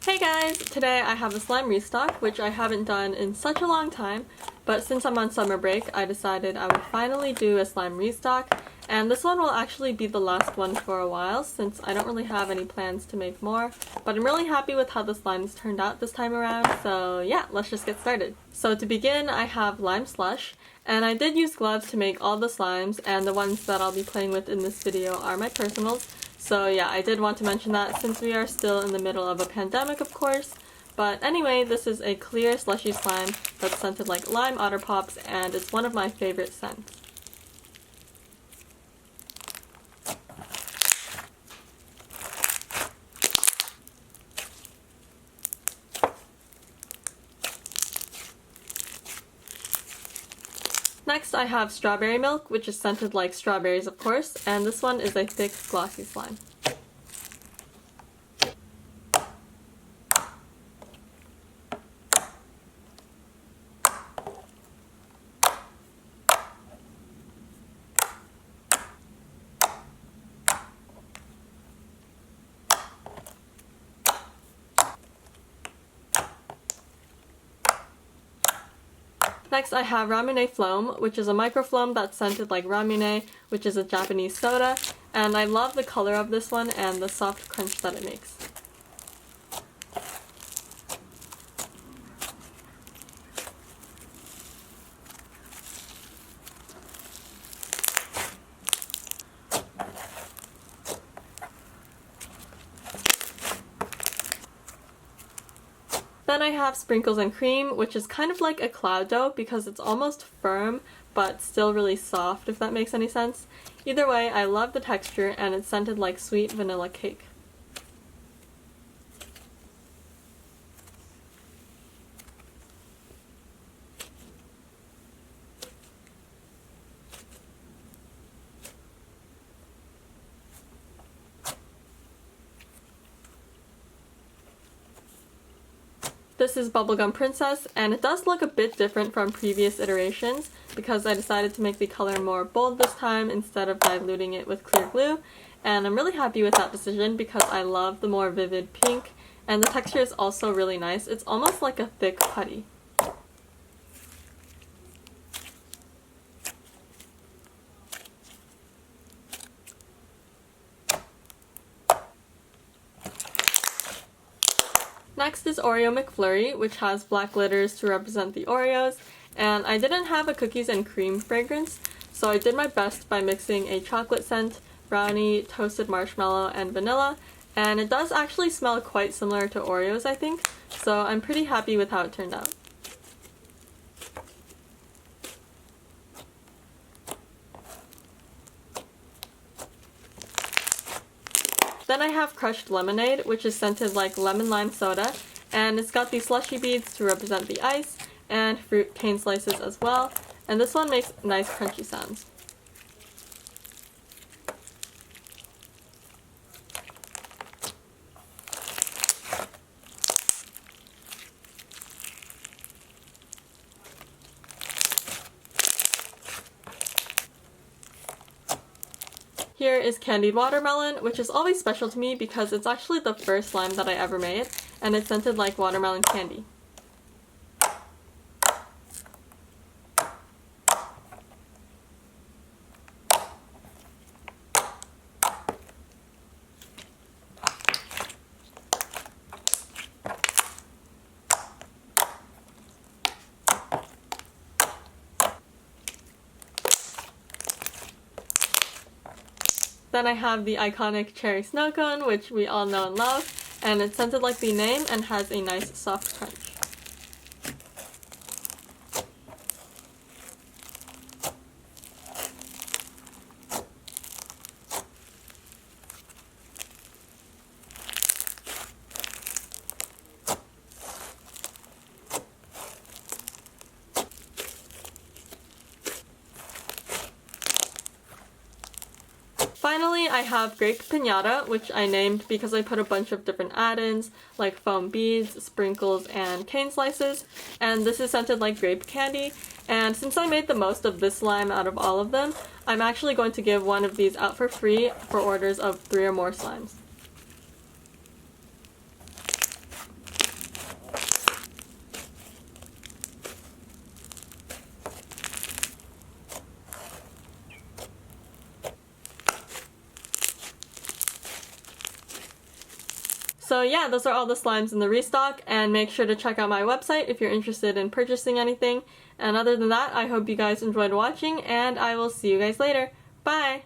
Hey guys! Today I have a slime restock, which I haven't done in such a long time, but since I'm on summer break, I decided I would finally do a slime restock, and this one will actually be the last one for a while since I don't really have any plans to make more, but I'm really happy with how the slimes turned out this time around, so yeah, let's just get started. So to begin, I have lime slush, and I did use gloves to make all the slimes, and the ones that I'll be playing with in this video are my personals. So yeah, I did want to mention that since we are still in the middle of a pandemic, of course. But anyway, this is a clear slushy slime that's scented like lime otter pops, and it's one of my favorite scents. Next I have strawberry milk, which is scented like strawberries of course, and this one is a thick glossy slime. Next I have Ramune Phloem, which is a microfloam that's scented like Ramune, which is a Japanese soda, and I love the color of this one and the soft crunch that it makes. Then I have Sprinkles and Cream, which is kind of like a cloud dough because it's almost firm but still really soft, if that makes any sense. Either way, I love the texture and it's scented like sweet vanilla cake. This is Bubblegum Princess, and it does look a bit different from previous iterations because I decided to make the color more bold this time instead of diluting it with clear glue, and I'm really happy with that decision because I love the more vivid pink, and the texture is also really nice. It's almost like a thick putty. Next is Oreo Mcflurry, which has black glitters to represent the Oreos, and I didn't have a cookies and cream fragrance, so I did my best by mixing a chocolate scent, brownie, toasted marshmallow, and vanilla, and it does actually smell quite similar to Oreos, I think, so I'm pretty happy with how it turned out. Then I have crushed lemonade, which is scented like lemon lime soda, and it's got these slushy beads to represent the ice, and fruit cane slices as well, and this one makes nice crunchy sounds. Here is Candied Watermelon, which is always special to me because it's actually the first slime that I ever made, and it's scented like watermelon candy. Then I have the iconic cherry snow cone, which we all know and love, and it's scented like the name and has a nice soft crunch. Finally, I have Grape Piñata, which I named because I put a bunch of different add-ins, like foam beads, sprinkles, and cane slices, and this is scented like grape candy, and since I made the most of this slime out of all of them, I'm actually going to give one of these out for free for orders of 3 or more slimes. So yeah, those are all the slimes in the restock, and make sure to check out my website if you're interested in purchasing anything. And other than that, I hope you guys enjoyed watching, and I will see you guys later. Bye!